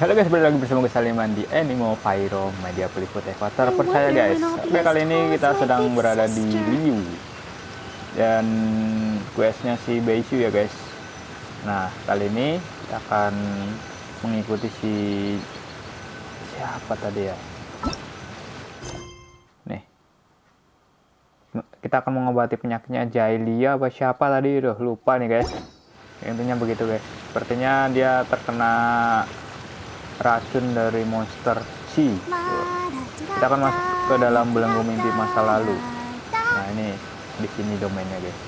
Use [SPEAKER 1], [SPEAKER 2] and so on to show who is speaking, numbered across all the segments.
[SPEAKER 1] Halo guys, balik lagi bersama gue Saliman di Anemopyro, media peliput Ekuator percaya guys. Oke, kali ini kita sedang berada di Liu dan questnya si Beishu ya guys. Nah, kali ini kita akan mengikuti si siapa tadi ya. Nih, kita akan mengobati penyakitnya Jailia apa siapa tadi, lupa nih guys. Intinya begitu guys. Sepertinya dia terkena racun dari monster C. Kita akan masuk ke dalam belenggu mimpi masa lalu. Nah, ini di sini domainnya guys.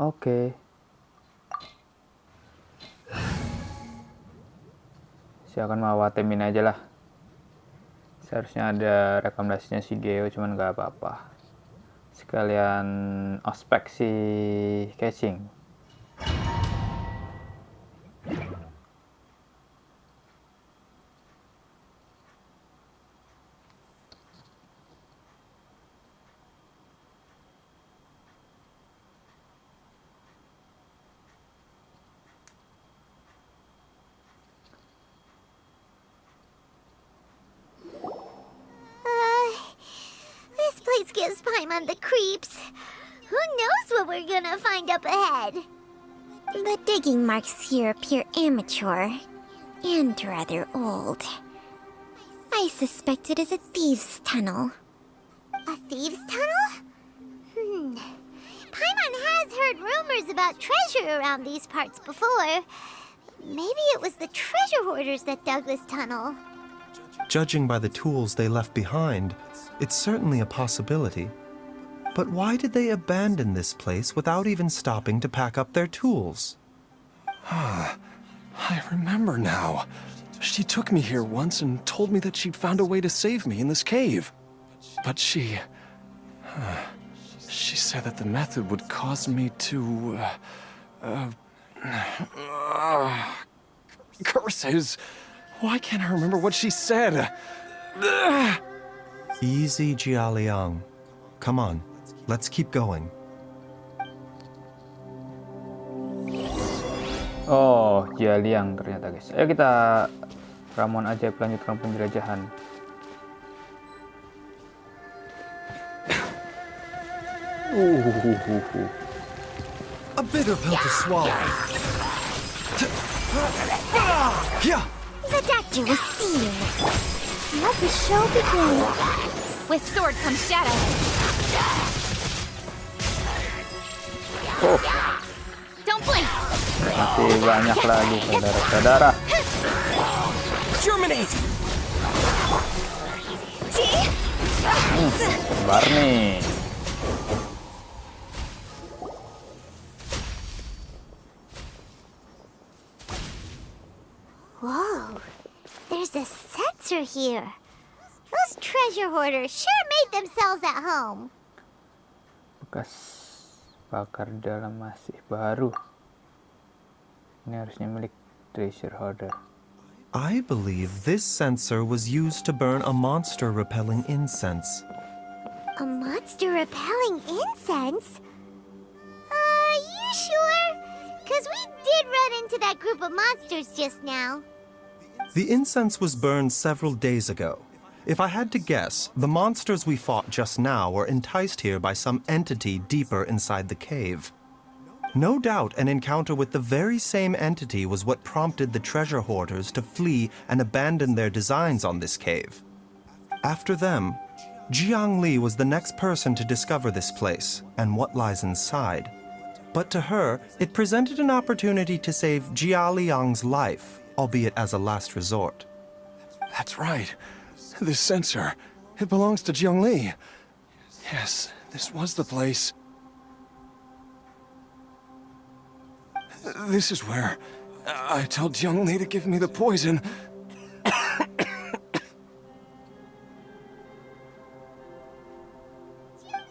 [SPEAKER 1] Oke. Saya akan mawatemin aja lah. Seharusnya ada rekomendasinya si Geo, cuman nggak apa-apa. Sekalian ospek si casing.
[SPEAKER 2] This gives Paimon the creeps. Who knows what we're gonna find up ahead? The digging marks here appear amateur and rather old. I suspect it is a thieves' tunnel. A thieves' tunnel? Paimon has heard rumors about treasure around these parts before. Maybe it was the treasure hoarders that dug this tunnel.
[SPEAKER 3] Judging by the tools they left behind, it's certainly a possibility. But why did they abandon this place without even stopping to pack up their tools?
[SPEAKER 4] I remember now. She took me here once and told me that she'd found a way to save me in this cave. But she said that the method would cause me to, curses. Why can't I remember what she said?
[SPEAKER 3] Easy, Jialiang. Come on, let's keep going.
[SPEAKER 1] Oh, Jialiang ternyata guys. Ayo kita Ramon aja melanjutkan penjelajahan.
[SPEAKER 3] A bitter pill to swallow. Yeah.
[SPEAKER 2] The doctor was seen. Let the show begin.
[SPEAKER 5] With sword comes shadow. Don't blink.
[SPEAKER 1] Masih banyak lagi saudara-saudara.
[SPEAKER 4] Germinate!
[SPEAKER 1] Sabar nih.
[SPEAKER 2] Whoa, there's a sensor here. Those treasure hoarders sure made themselves at home.
[SPEAKER 1] Bekas bakar dalam masih baru. Ini harusnya milik treasure hoarder.
[SPEAKER 3] I believe this sensor was used to burn a monster-repelling incense.
[SPEAKER 2] A monster repelling incense? Are you sure? Because we did run into that group of monsters just now.
[SPEAKER 3] The incense was burned several days ago. If I had to guess, the monsters we fought just now were enticed here by some entity deeper inside the cave. No doubt an encounter with the very same entity was what prompted the treasure hoarders to flee and abandon their designs on this cave. After them, Jiang Li was the next person to discover this place and what lies inside. But to her, it presented an opportunity to save Jia Liang's life, albeit as a last resort.
[SPEAKER 4] That's right. This sensor, it belongs to Jiang Li. Yes, this was the place. This is where I told Jiang Li to give me the poison.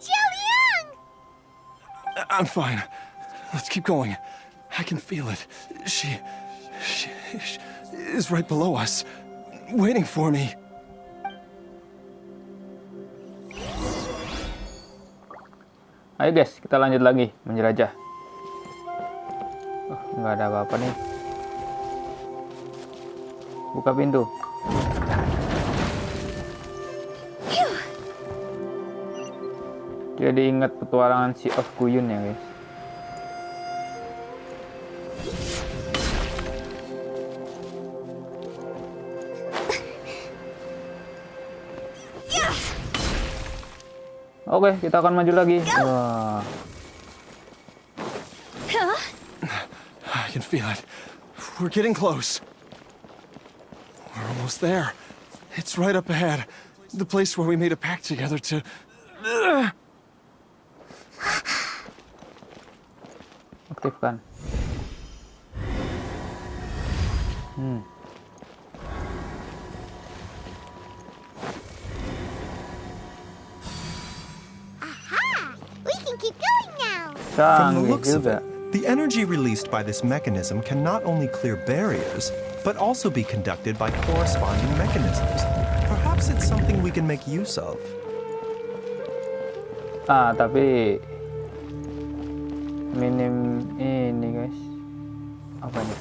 [SPEAKER 2] Jialiang!
[SPEAKER 4] I'm fine. Let's keep going. I can feel it. She is right below us, waiting for me.
[SPEAKER 1] Ayo guys, kita lanjut lagi menjelajah. Oh, nggak ada apa-apa nih. Buka pintu. Jadi ingat petualangan si Of Kuyun ya guys. Oke, kita akan maju lagi. Wah.
[SPEAKER 4] I can feel it. We're getting close. We're almost there. It's right up ahead. The place where we made a pact together to...
[SPEAKER 1] Aktifkan.
[SPEAKER 2] Aha! We can keep going now.
[SPEAKER 3] From the
[SPEAKER 1] Canggih
[SPEAKER 3] looks of
[SPEAKER 1] juga.
[SPEAKER 3] it, the energy released by this mechanism can not only clear barriers, but also be conducted by corresponding mechanisms. Perhaps it's something we can make use of.
[SPEAKER 1] Ah, tapi minim ini guys. Apa nih?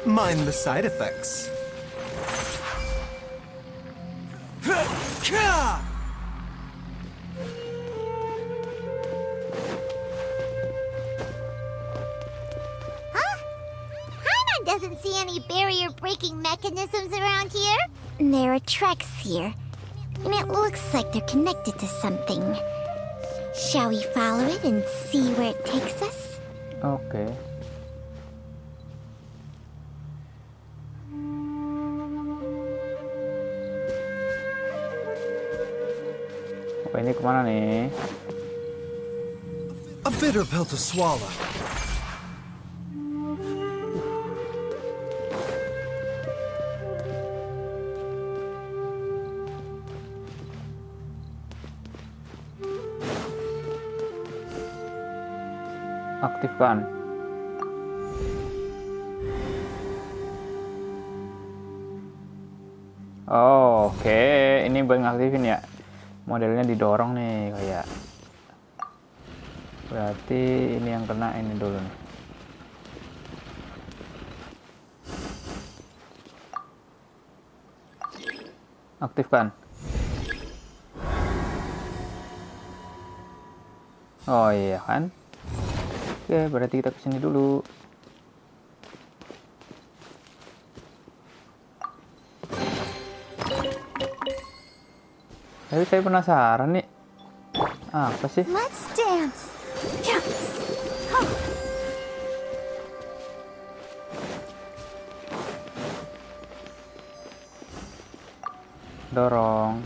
[SPEAKER 3] Mind the side effects.
[SPEAKER 2] Paimon doesn't see any barrier-breaking mechanisms around here. There are tracks here, and it looks like they're connected to something. Shall we follow it and see where it takes us?
[SPEAKER 1] Oke. Oke, ini kemana nih?
[SPEAKER 3] A bitter pill to swallow.
[SPEAKER 1] Aktifkan. Oh, oke. Ini buat ngaktifin ya. Modelnya didorong nih kayak. Berarti ini yang kena ini dulu nih. Aktifkan. Oh iya kan. Oke, berarti kita kesini dulu. Tapi saya penasaran nih. Apa sih?
[SPEAKER 2] Let's dance.
[SPEAKER 1] Dorong.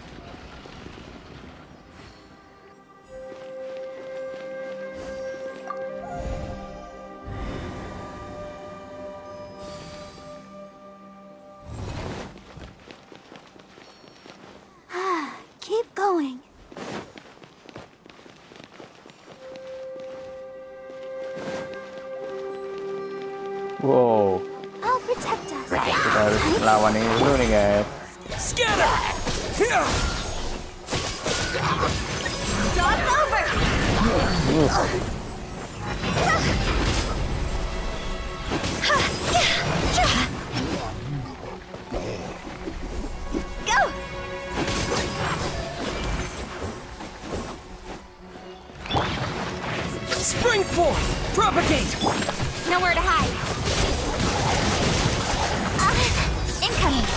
[SPEAKER 2] Keep going.
[SPEAKER 1] Wow,
[SPEAKER 2] I'll protect us.
[SPEAKER 1] kita harus lawan ini dulu nih guys.
[SPEAKER 2] Dance over. Go.
[SPEAKER 6] Spring forth! Propagate!
[SPEAKER 5] Nowhere to hide. Incoming.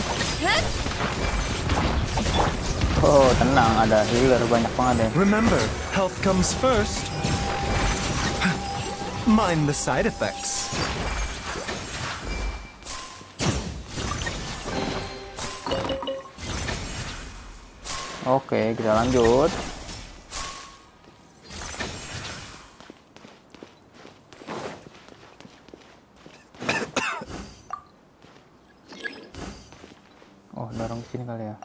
[SPEAKER 1] Oh, tenang, ada healer banyak banget ya.
[SPEAKER 3] Remember, health comes first. Mind the side effects.
[SPEAKER 1] Oke, kita lanjut. Oh, dorong sini kali ya.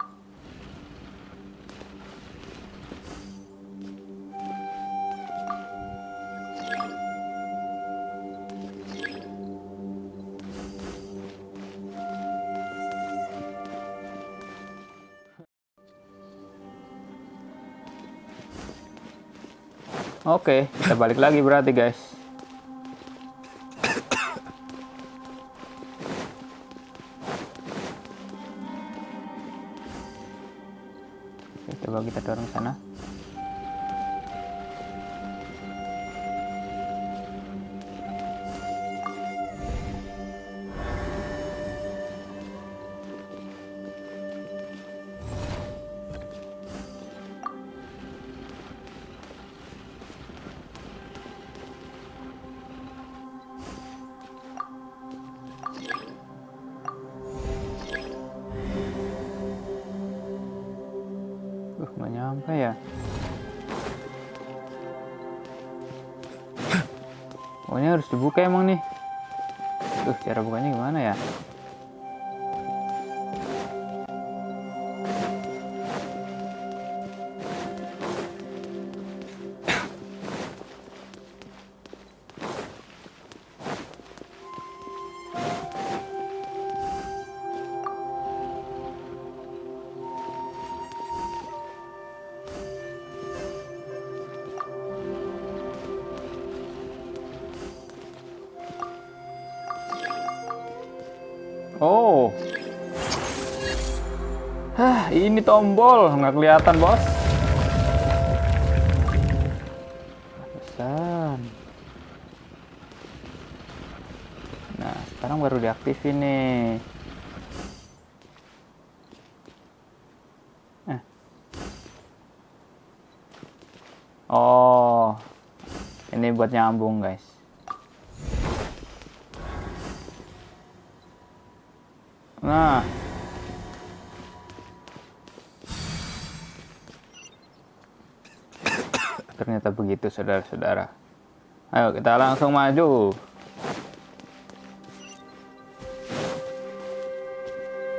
[SPEAKER 1] Oke, kita balik lagi berarti guys. Oke, coba kita dorong sana. Nggak nyampe ya. Oh, ini harus dibuka emang nih. Cara bukanya gimana ya? Oh, ini tombol nggak kelihatan bos. Pesan. Nah, sekarang baru diaktifin nih. Oh, ini buat nyambung guys. Nah, ternyata begitu saudara-saudara. Ayo kita langsung maju.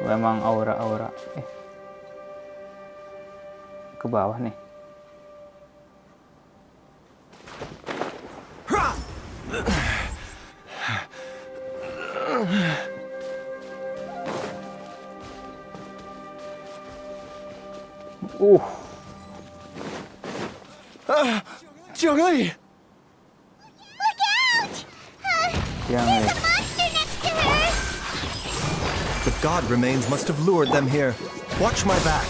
[SPEAKER 1] Memang aura-aura. Ke bawah nih.
[SPEAKER 4] Jiangli!
[SPEAKER 2] Look out!
[SPEAKER 1] Yang
[SPEAKER 2] There's a monster next to her!
[SPEAKER 3] The god remains must have lured them here. Watch my back.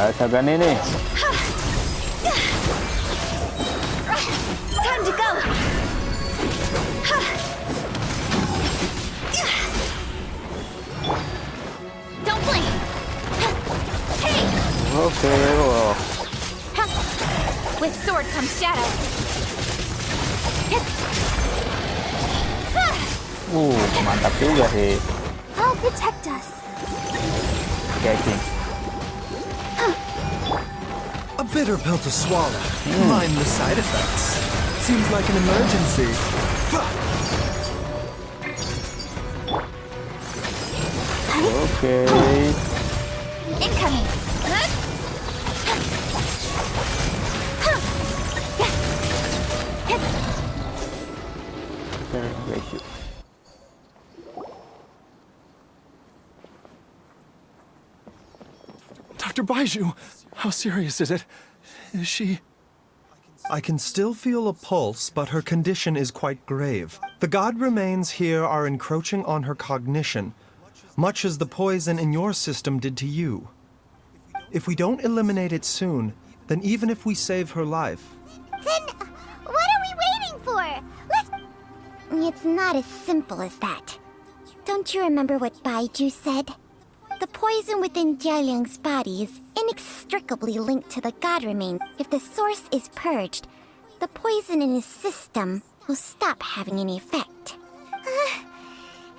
[SPEAKER 1] rasakan ini.
[SPEAKER 5] Time to go. Don't blink. Hey.
[SPEAKER 1] Oke, wow.
[SPEAKER 5] With sword comes shadow.
[SPEAKER 1] Mantap juga sih.
[SPEAKER 5] I'll protect us.
[SPEAKER 1] Genshin.
[SPEAKER 3] A bitter pill to swallow. Mind the side effects. Seems like an emergency.
[SPEAKER 1] Oke.
[SPEAKER 5] Incoming.
[SPEAKER 4] Dr. Baiju, how serious is it? Is she...
[SPEAKER 3] I can still feel a pulse, but her condition is quite grave. The god remains here are encroaching on her cognition, much as the poison in your system did to you. If we don't eliminate it soon, then even if we save her life...
[SPEAKER 2] Then what are we waiting for? Let's... It's not as simple as that. Don't you remember what Baiju said? The poison within Jialiang's body is inextricably linked to the god remains. If the source is purged, the poison in his system will stop having any effect.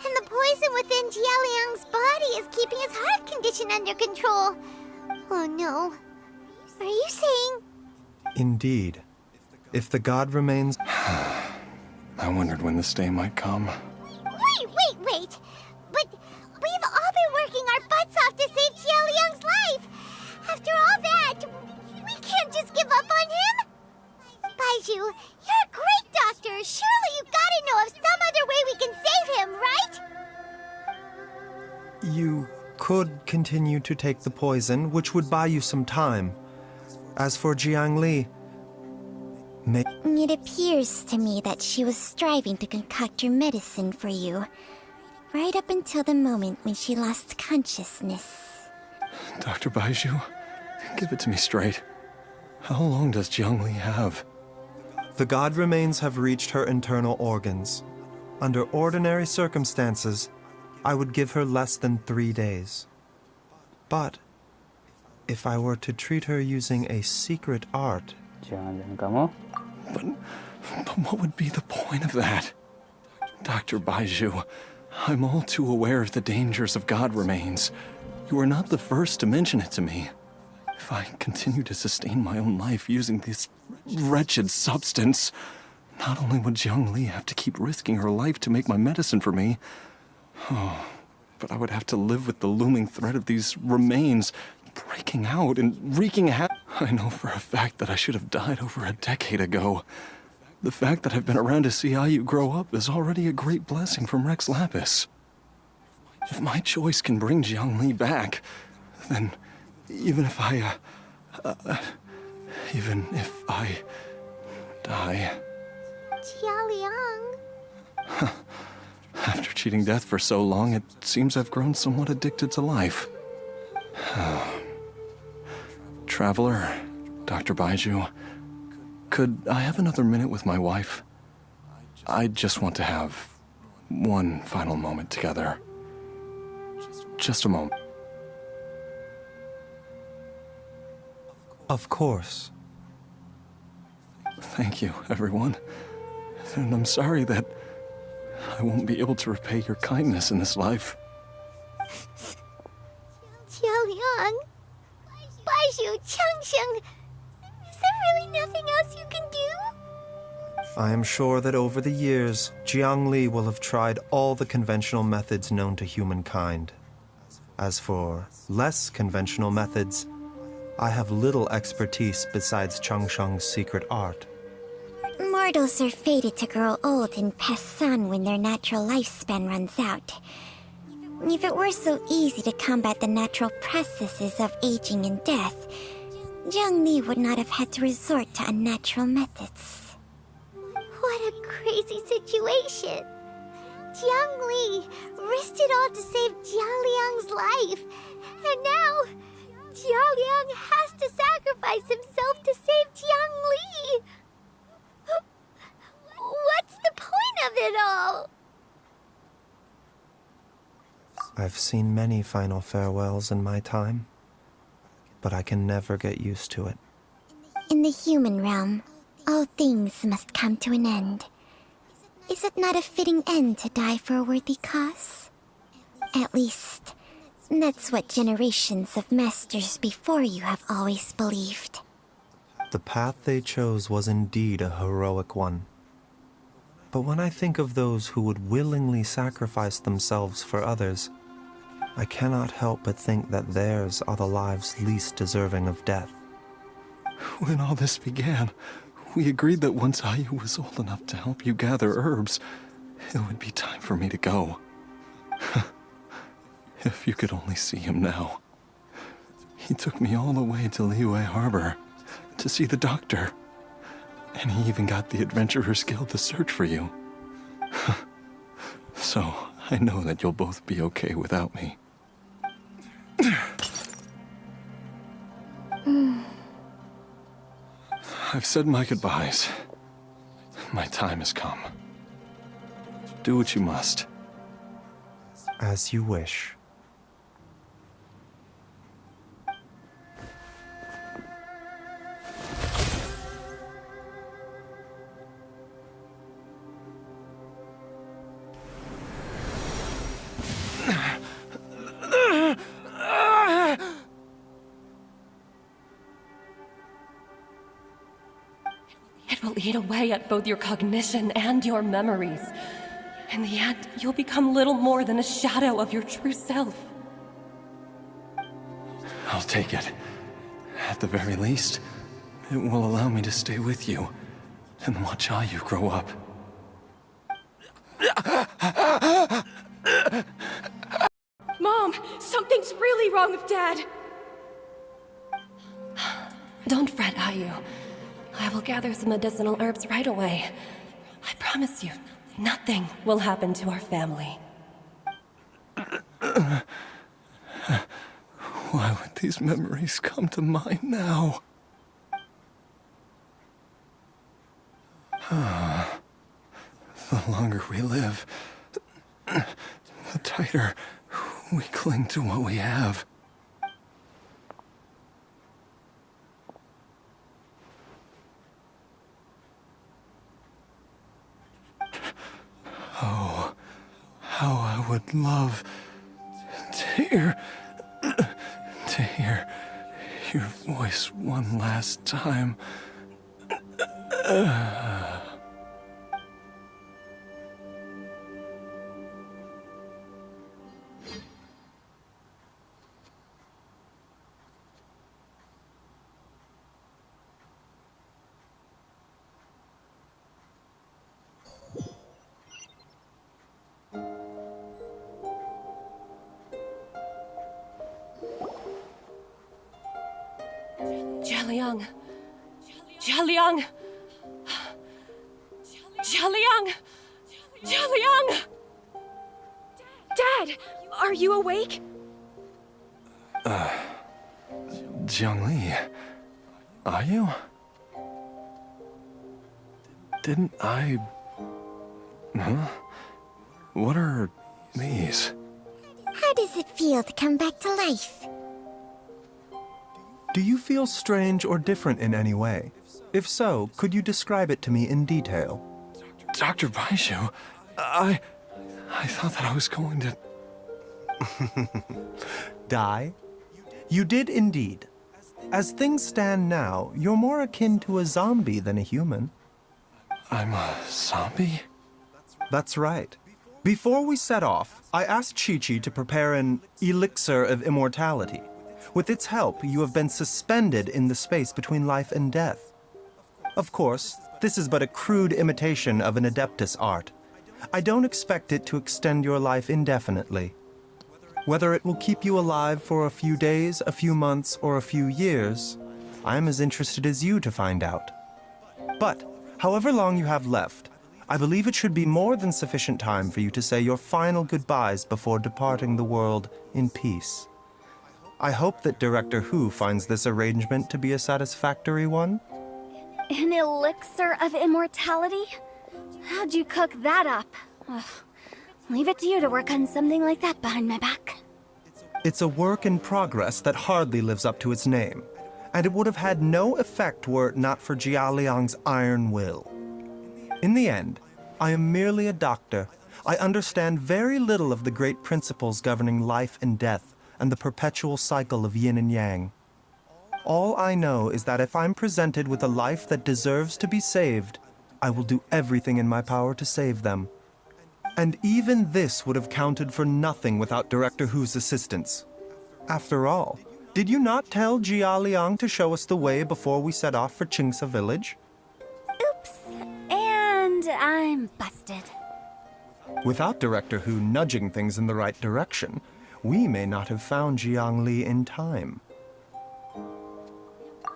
[SPEAKER 2] And the poison within Jialiang's body is keeping his heart condition under control. Oh no. Are you saying...
[SPEAKER 3] Indeed. If the god remains...
[SPEAKER 4] I wondered when this day might come.
[SPEAKER 2] Wait! But we've all been working our butts off to save Jialiang's life! After all that, we can't just give up on him! Baiju, you're a great doctor! Surely you gotta know of some other way we can save him, right?
[SPEAKER 3] You could continue to take the poison, which would buy you some time. As for Jiangli,
[SPEAKER 2] It appears to me that she was striving to concoct your medicine for you, right up until the moment when she lost consciousness.
[SPEAKER 4] Dr. Baiju, give it to me straight. How long does Jiangli have?
[SPEAKER 3] the god remains have reached her internal organs. Under ordinary circumstances, I would give her less than 3 days. But if I were to treat her using a secret art,
[SPEAKER 1] Jangan kamu.
[SPEAKER 4] But what would be the point of that? Dr. Baiju, I'm all too aware of the dangers of god remains. You are not the first to mention it to me. If I continue to sustain my own life using this wretched substance, not only would Jiangli have to keep risking her life to make my medicine for me, but I would have to live with the looming threat of these remains breaking out and wreaking havoc. I know for a fact that I should have died over a decade ago. The fact that I've been around to see how you grow up is already a great blessing from Rex Lapis. If my choice can bring Jiangli back, then even if I die,
[SPEAKER 2] Jialiang.
[SPEAKER 4] after cheating death for so long, it seems I've grown somewhat addicted to life. Traveler, Dr. Baiju, could I have another minute with my wife? I just want to have one final moment together. Just a moment.
[SPEAKER 3] of course.
[SPEAKER 4] Thank you, everyone. And I'm sorry that I won't be able to repay your kindness in this life.
[SPEAKER 2] Jialiang. Baiju, Changsheng. Is there really nothing else you can do?
[SPEAKER 3] I am sure that over the years, Jiangli will have tried all the conventional methods known to humankind. As for less conventional methods, I have little expertise besides Changsheng's secret art.
[SPEAKER 2] Mortals are fated to grow old and pass on when their natural lifespan runs out. If it were so easy to combat the natural processes of aging and death, Jiangli would not have had to resort to unnatural methods. What a crazy situation! Jiangli risked it all to save Jialiang's life, and now Jialiang has to sacrifice himself to save Jiangli! What's the point of it all?
[SPEAKER 3] I've seen many final farewells in my time, but I can never get used to it.
[SPEAKER 2] In the human realm, all things must come to an end. Is it not a fitting end to die for a worthy cause? At least, that's what generations of masters before you have always believed.
[SPEAKER 3] The path they chose was indeed a heroic one. But when I think of those who would willingly sacrifice themselves for others, I cannot help but think that theirs are the lives least deserving of death.
[SPEAKER 4] When all this began, we agreed that once Ayu was old enough to help you gather herbs, it would be time for me to go. If you could only see him now. He took me all the way to Liyue Harbor to see the doctor. And he even got the Adventurers Guild to search for you. So, I know that you'll both be okay without me. I've said my goodbyes. My time has come. Do what you must.
[SPEAKER 3] As you wish.
[SPEAKER 7] It will eat away at both your cognition and your memories. In the end, you'll become little more than a shadow of your true self.
[SPEAKER 4] I'll take it. At the very least, it will allow me to stay with you and watch Ayu grow up.
[SPEAKER 7] Mom, something Something's really wrong with Dad. Don't fret, Ayu. I will gather some medicinal herbs right away. I promise you, nothing will happen to our family.
[SPEAKER 4] Why would these memories come to mind now? The longer we live, the tighter we cling to what we have. Oh, how I would love to hear your voice one last time.
[SPEAKER 7] Jialiang. Jialiang. Jialiang. Jialiang. Dad, are you awake?
[SPEAKER 4] Jiangli, are you? Didn't I... Huh? What are these?
[SPEAKER 2] How does it feel to come back to life?
[SPEAKER 3] Do you feel strange or different in any way? If so, could you describe it to me in detail?
[SPEAKER 4] Dr. Baizhu, I thought that I was going to...
[SPEAKER 3] Die? You did indeed. As things stand now, you're more akin to a zombie than a human.
[SPEAKER 4] I'm a zombie?
[SPEAKER 3] That's right. Before we set off, I asked Chi-Chi to prepare an elixir of immortality. With its help, you have been suspended in the space between life and death. Of course, this is but a crude imitation of an Adeptus art. I don't expect it to extend your life indefinitely. Whether it will keep you alive for a few days, a few months, or a few years, I am as interested as you to find out. But, however long you have left, I believe it should be more than sufficient time for you to say your final goodbyes before departing the world in peace. I hope that Director Hu finds this arrangement to be a satisfactory one.
[SPEAKER 5] An elixir of immortality? How'd you cook that up? Ugh. Leave it to you to work on something like that behind my back.
[SPEAKER 3] It's a work in progress that hardly lives up to its name, and it would have had no effect were it not for Jialiang's iron will. In the end, I am merely a doctor. I understand very little of the great principles governing life and death and the perpetual cycle of yin and yang. All I know is that if I'm presented with a life that deserves to be saved, I will do everything in my power to save them. And even this would have counted for nothing without Director Hu's assistance. After all, did you not tell Jia Liang to show us the way before we set off for Qingce village?
[SPEAKER 5] Oops. And I'm busted.
[SPEAKER 3] Without Director Hu nudging things in the right direction, we may not have found Jiangli in time.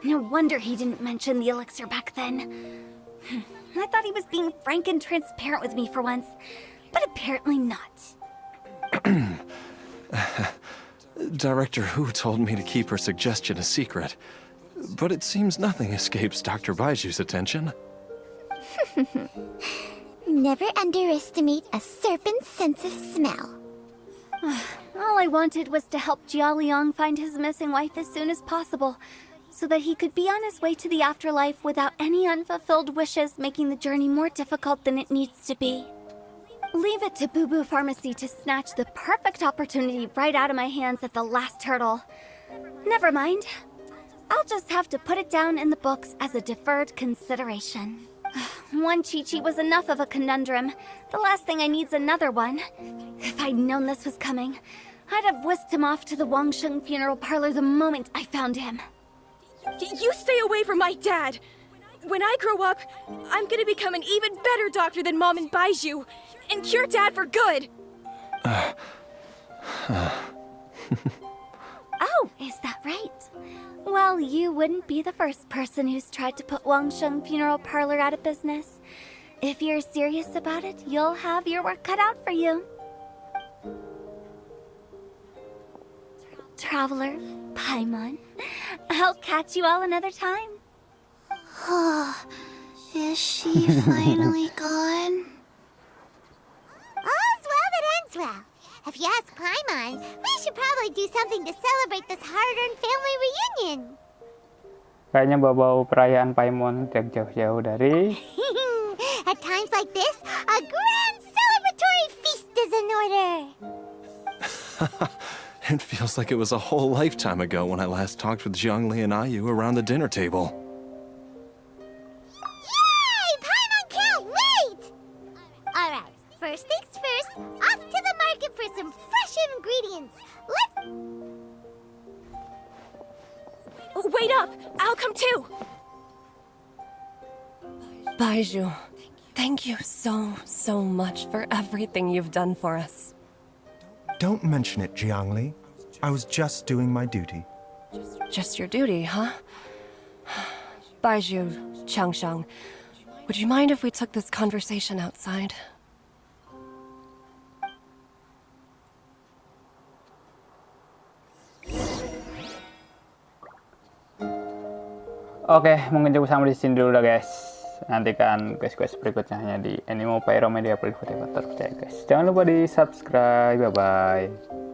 [SPEAKER 5] No wonder he didn't mention the elixir back then. I thought he was being frank and transparent with me for once, but apparently not.
[SPEAKER 4] Director Hu told me to keep her suggestion a secret, but it seems nothing escapes Dr. Baiju's attention.
[SPEAKER 2] Never underestimate a serpent's sense of smell.
[SPEAKER 5] All I wanted was to help Jialiang find his missing wife as soon as possible, so that he could be on his way to the afterlife without any unfulfilled wishes making the journey more difficult than it needs to be. Leave it to Boo Boo Pharmacy to snatch the perfect opportunity right out of my hands at the last hurdle. Never mind. I'll just have to put it down in the books as a deferred consideration. One Chi-Chi was enough of a conundrum. The last thing I need's another one. If I'd known this was coming, I'd have whisked him off to the Wangsheng funeral parlor the moment I found him.
[SPEAKER 7] You stay away from my dad! When I grow up, I'm gonna become an even better doctor than Mom and Baizhu, and cure Dad for good!
[SPEAKER 5] Oh, is that right? Well, you wouldn't be the first person who's tried to put Wangsheng Funeral Parlor out of business. If you're serious about it, you'll have your work cut out for you. Traveler, Paimon, I'll catch you all another time.
[SPEAKER 2] Is she finally gone? All's well that ends well. If you ask Paimon, we should probably do something to celebrate this hard-earned family reunion.
[SPEAKER 1] Kayaknya bau-bau perayaan Paimon tidak jauh-jauh dari.
[SPEAKER 2] At times like this, a grand celebratory feast is in order.
[SPEAKER 4] It feels like it was a whole lifetime ago when I last talked with Zhongli and Ayu around the dinner table.
[SPEAKER 2] Yay! Paimon can't wait! Alright, first things first, off to the market for some fresh ingredients. Let's...
[SPEAKER 7] Wait up! I'll come too! Baiju, thank you so much for everything you've done for us.
[SPEAKER 3] Don't mention it, Jiangli. I was just doing my duty.
[SPEAKER 7] Just your duty, huh? Baiju, Changsheng, would you mind if we took this conversation outside?
[SPEAKER 1] Oke, mungkin cukup sampai di sini dulu dah guys. Nantikan quest-quest berikutnya hanya di Anemopyro Media Peliputan terpercaya guys. Jangan lupa di subscribe. Bye bye.